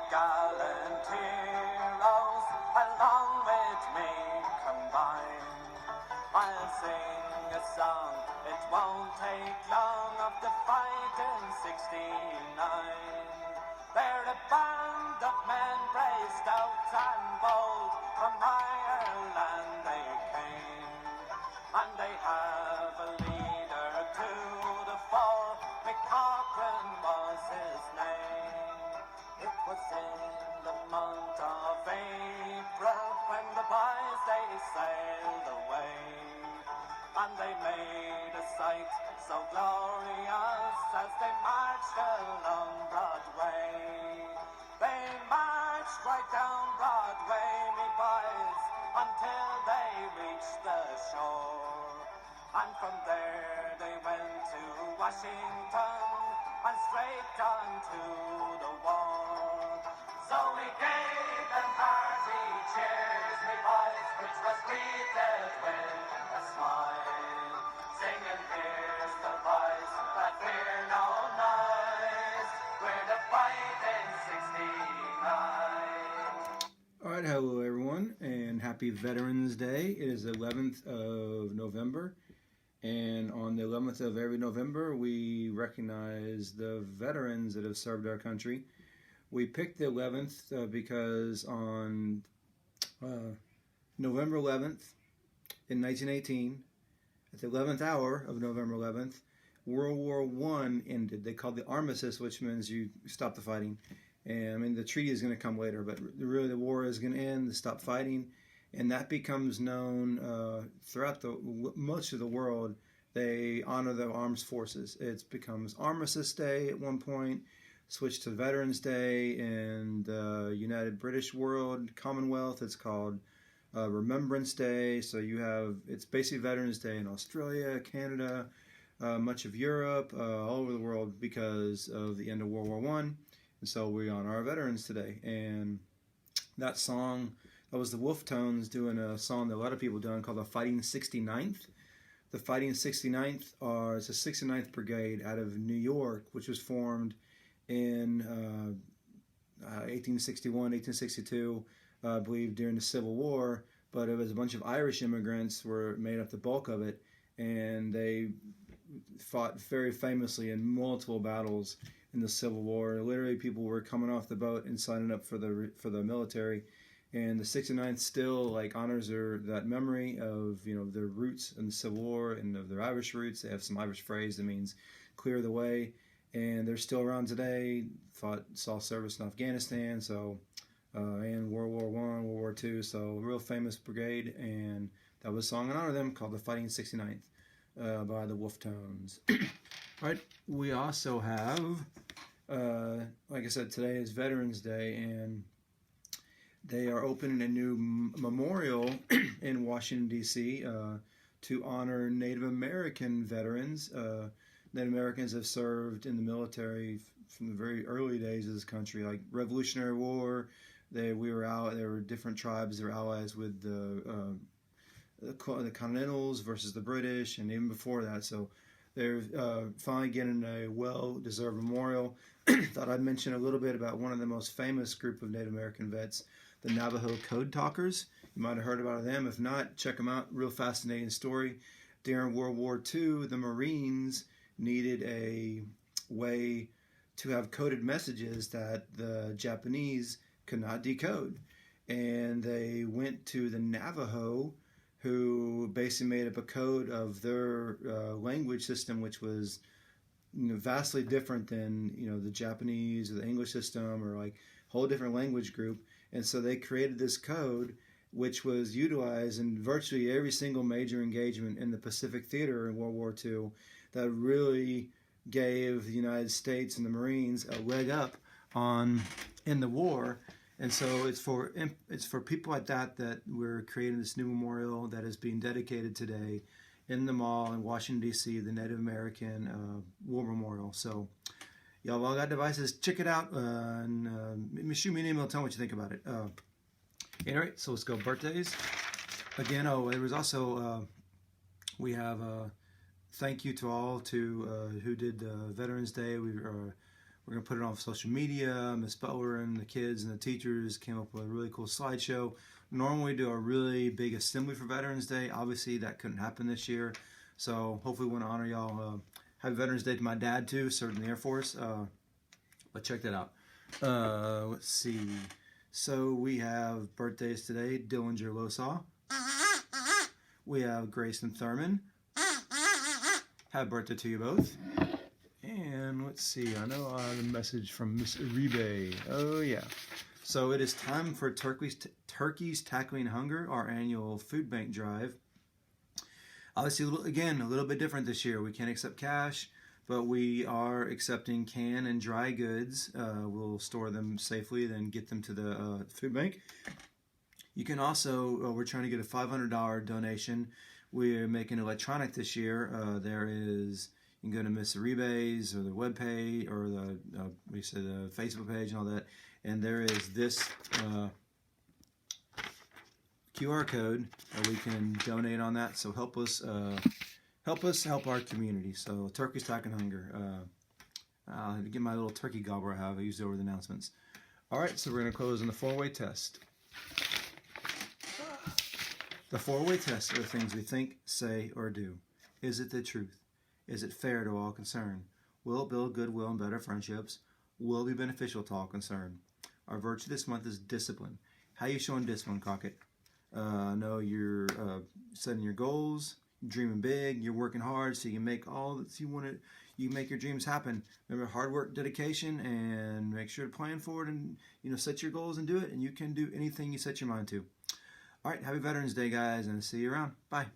gallant heroes along with me combine. I'll sing a song, it won't take long, of the fight in '69. They're a band of men, brave, stout and bold, from Ireland they came. And they have a leader to the fore, McCaughrean was his name. It was in the month of April when the boys they sailed away, and they made a sight so glorious as they marched along Broadway. They marched right down Broadway, me boys, until they reached the shore. And from there they went to Washington and straight on to the war. So we gave them hearty cheers, me boys, which was greeted with a smile, singing here's the voice that fear no noise, we're the fighting '69. All right, hello everyone, and happy Veterans Day. It is the 11th of November, and on the 11th of every November, we recognize the veterans that have served our country. We picked the 11th because on November 11th in 1918, at the 11th hour of November 11th, World War I ended. They called the armistice, which means you stop the fighting. And I mean, the treaty is going to come later, but really the war is going to end, stop fighting, and that becomes known throughout most of the world. They honor the armed forces. It becomes Armistice Day at one point, switched to Veterans Day, and United British World Commonwealth, it's called Remembrance Day. So you have, it's basically Veterans Day in Australia, Canada, much of Europe, all over the world because of the end of World War I. And so we honor our veterans today. And that song, that was the Wolf Tones doing a song that a lot of people done called the Fighting 69th. The Fighting 69th is the 69th Brigade out of New York, which was formed in 1861, 1862, I believe during the Civil War. But it was a bunch of Irish immigrants were made up the bulk of it, and they fought very famously in multiple battles in the Civil War. Literally, people were coming off the boat and signing up for the military, and the 69th still like honors that memory of their roots in the Civil War and of their Irish roots. They have some Irish phrase that means clear the way, and they're still around today. Saw service in Afghanistan, so and World War I, World War II. So a real famous brigade, and that was a song in honor of them called the Fighting 69th by the Wolf Tones. All right, we also have, like I said, today is Veterans Day, and they are opening a new memorial in Washington, D.C. To honor Native American veterans. Native Americans have served in the military from the very early days of this country, like Revolutionary War. There were different tribes that were allies with the Continentals versus the British, and even before that. So they're finally getting a well-deserved memorial. Thought I'd mention a little bit about one of the most famous group of Native American vets, the Navajo Code Talkers. You might have heard about them. If not, check them out. Real fascinating story. During World War II, the Marines needed a way to have coded messages that the Japanese could not decode. And they went to the Navajo, who basically made up a code of their language system, which was vastly different than the Japanese or the English system, or like a whole different language group. And so they created this code, which was utilized in virtually every single major engagement in the Pacific Theater in World War II, that really gave the United States and the Marines a leg up in the war. And so it's for people like that we're creating this new memorial that is being dedicated today in the mall in Washington, D.C., the Native American War Memorial. So y'all all got devices, check it out, and shoot me an email, tell me what you think about it. Anyway, so let's go birthdays. Again, there was also, we have thank you to all who did Veterans Day. We're We're going to put it on social media. Miss Butler and the kids and the teachers came up with a really cool slideshow. Normally we do a really big assembly for Veterans Day. Obviously that couldn't happen this year. So hopefully we want to honor y'all. Happy Veterans Day to my dad too, served in the Air Force. But check that out. Let's see. So we have birthdays today. Dillinger Losaw. We have Grayson Thurman. Happy birthday to you both. And let's see. I know I have a message from Miss Uribe. Oh yeah. So it is time for Turkeys Tackling Hunger, our annual food bank drive. Obviously, again, a little bit different this year. We can't accept cash, but we are accepting canned and dry goods. We'll store them safely, then get them to the food bank. You can also, we're trying to get a $500 donation. We're making electronic this year. There is, you can go to Miss Uribe's or the webpage or the Facebook page and all that. And there is this QR code that we can donate on that. So help us help our community. So Turkeys Tackling Hunger. I'll get my little turkey gobbler I have. I used it over the announcements. All right, so we're going to close on the 4-way test. The 4-way test are the things we think, say, or do. Is it the truth? Is it fair to all concerned? Will it build goodwill and better friendships? Will it be beneficial to all concerned? Our virtue this month is discipline. How are you showing discipline, Crockett? I know you're setting your goals, you're dreaming big, you're working hard so you can make all that you want to. You can make your dreams happen. Remember, hard work, dedication, and make sure to plan for it and set your goals and do it. And you can do anything you set your mind to. All right, happy Veterans Day, guys, and see you around. Bye.